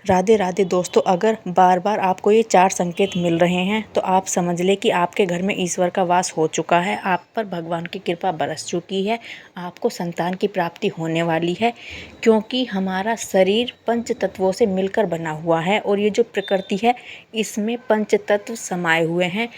राधे राधे दोस्तों, अगर बार बार आपको ये 4 संकेत मिल रहे हैं तो आप समझ लें कि आपके घर में ईश्वर का वास हो चुका है। आप पर भगवान की कृपा बरस चुकी है। आपको संतान की प्राप्ति होने वाली है, क्योंकि हमारा शरीर पंच तत्वों से मिलकर बना हुआ है और ये जो प्रकृति है इसमें पंच तत्व समाये हुए हैं।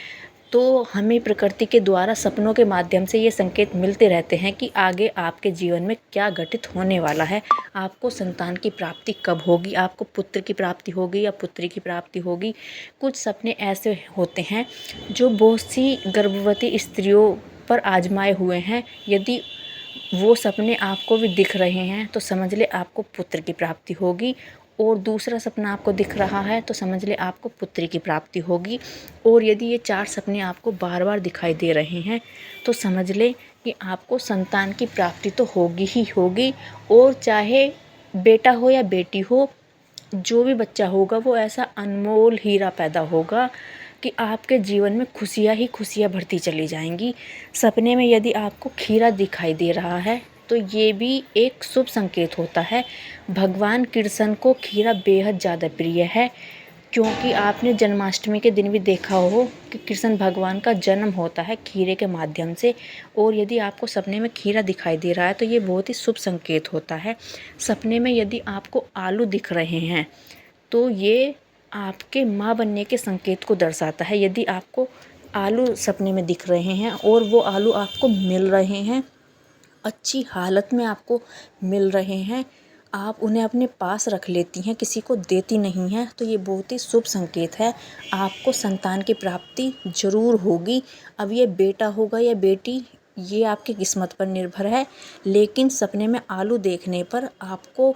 तो हमें प्रकृति के द्वारा सपनों के माध्यम से ये संकेत मिलते रहते हैं कि आगे आपके जीवन में क्या घटित होने वाला है। आपको संतान की प्राप्ति कब होगी, आपको पुत्र की प्राप्ति होगी या पुत्री की प्राप्ति होगी। कुछ सपने ऐसे होते हैं जो बहुत सी गर्भवती स्त्रियों पर आजमाए हुए हैं। यदि वो सपने आपको भी दिख रहे हैं तो समझ ले आपको पुत्र की प्राप्ति होगी, और दूसरा सपना आपको दिख रहा है तो समझ ले आपको पुत्री की प्राप्ति होगी। और यदि ये 4 सपने आपको बार बार दिखाई दे रहे हैं तो समझ ले कि आपको संतान की प्राप्ति तो होगी ही होगी। और चाहे बेटा हो या बेटी हो, जो भी बच्चा होगा वो ऐसा अनमोल हीरा पैदा होगा कि आपके जीवन में खुशियाँ ही खुशियाँ भरती चली जाएंगी। सपने में यदि आपको खीरा दिखाई दे रहा है तो ये भी एक शुभ संकेत होता है। भगवान कृष्ण को खीरा बेहद ज़्यादा प्रिय है, क्योंकि आपने जन्माष्टमी के दिन भी देखा हो कि कृष्ण भगवान का जन्म होता है खीरे के माध्यम से। और यदि आपको सपने में खीरा दिखाई दे रहा है तो ये बहुत ही शुभ संकेत होता है। सपने में यदि आपको आलू दिख रहे हैं तो ये आपके माँ बनने के संकेत को दर्शाता है। यदि आपको आलू सपने में दिख रहे हैं और वो आलू आपको मिल रहे हैं, अच्छी हालत में आपको मिल रहे हैं, आप उन्हें अपने पास रख लेती हैं, किसी को देती नहीं हैं, तो ये बहुत ही शुभ संकेत है। आपको संतान की प्राप्ति ज़रूर होगी। अब ये बेटा होगा या बेटी, ये आपकी किस्मत पर निर्भर है, लेकिन सपने में आलू देखने पर आपको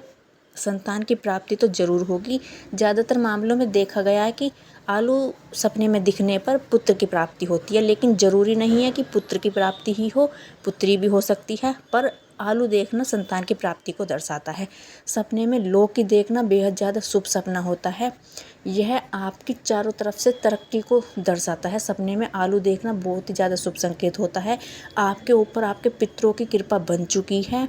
संतान की प्राप्ति तो ज़रूर होगी। ज़्यादातर मामलों में देखा गया है कि आलू सपने में दिखने पर पुत्र की प्राप्ति होती है, लेकिन ज़रूरी नहीं है कि पुत्र की प्राप्ति ही हो, पुत्री भी हो सकती है, पर आलू देखना संतान की प्राप्ति को दर्शाता है। सपने में लौकी देखना बेहद ज़्यादा शुभ सपना होता है। यह आपकी चारों तरफ से तरक्की को दर्शाता है। सपने में आलू देखना बहुत ही ज़्यादा शुभ संकेत होता है। आपके ऊपर आपके पितरों की कृपा बन चुकी है,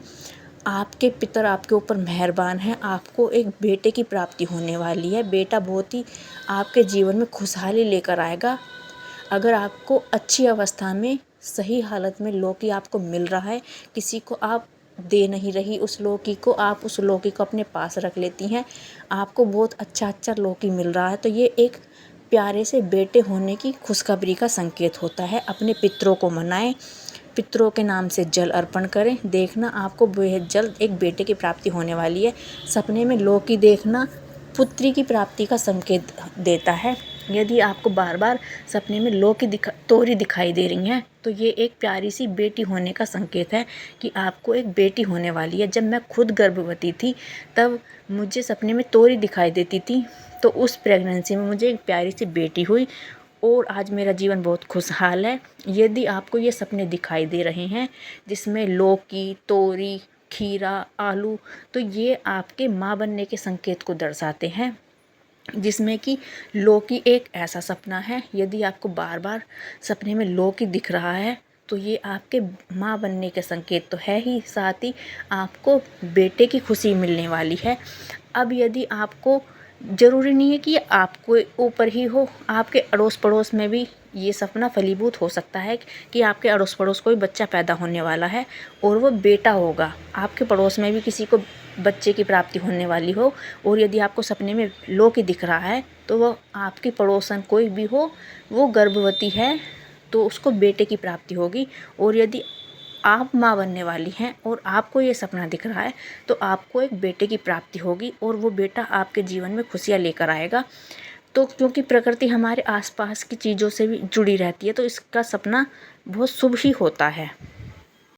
आपके पितर आपके ऊपर मेहरबान हैं। आपको एक बेटे की प्राप्ति होने वाली है। बेटा बहुत ही आपके जीवन में खुशहाली लेकर आएगा। अगर आपको अच्छी अवस्था में सही हालत में लौकी आपको मिल रहा है, किसी को आप दे नहीं रही उस लौकी को, आप उस लौकी को अपने पास रख लेती हैं, आपको बहुत अच्छा लौकी मिल रहा है, तो ये एक प्यारे से बेटे होने की खुशखबरी का संकेत होता है। अपने पितरों को मनाएं, पितरों के नाम से जल अर्पण करें। देखना आपको बेहद जल्द एक बेटे की प्राप्ति होने वाली है। सपने में लौकी देखना पुत्री की प्राप्ति का संकेत देता है। यदि आपको बार बार सपने में लौकी तोरी दिखाई दे रही हैं तो ये एक प्यारी सी बेटी होने का संकेत है कि आपको एक बेटी होने वाली है। जब मैं खुद गर्भवती थी तब मुझे सपने में तोरी दिखाई देती थी, तो उस प्रेगनेंसी में मुझे एक प्यारी सी बेटी हुई और आज मेरा जीवन बहुत खुशहाल है। यदि आपको ये सपने दिखाई दे रहे हैं जिसमें लौकी, तोरी, खीरा, आलू, तो ये आपके माँ बनने के संकेत को दर्शाते हैं। जिसमें कि लौकी एक ऐसा सपना है, यदि आपको बार बार सपने में लौकी दिख रहा है तो ये आपके माँ बनने के संकेत तो है ही, साथ ही आपको बेटे की खुशी मिलने वाली है। अब यदि आपको, ज़रूरी नहीं है कि ये आपको ऊपर ही हो, आपके अड़ोस पड़ोस में भी ये सपना फलीभूत हो सकता है कि आपके अड़ोस पड़ोस कोई बच्चा पैदा होने वाला है और वो बेटा होगा। आपके पड़ोस में भी किसी को बच्चे की प्राप्ति होने वाली हो, और यदि आपको सपने में लौकी दिख रहा है तो वो आपकी पड़ोसन कोई भी हो, वो गर्भवती है तो उसको बेटे की प्राप्ति होगी। और यदि आप माँ बनने वाली हैं और आपको ये सपना दिख रहा है तो आपको एक बेटे की प्राप्ति होगी और वो बेटा आपके जीवन में खुशियाँ लेकर आएगा। तो क्योंकि प्रकृति हमारे आसपास की चीज़ों से भी जुड़ी रहती है तो इसका सपना बहुत शुभ ही होता है।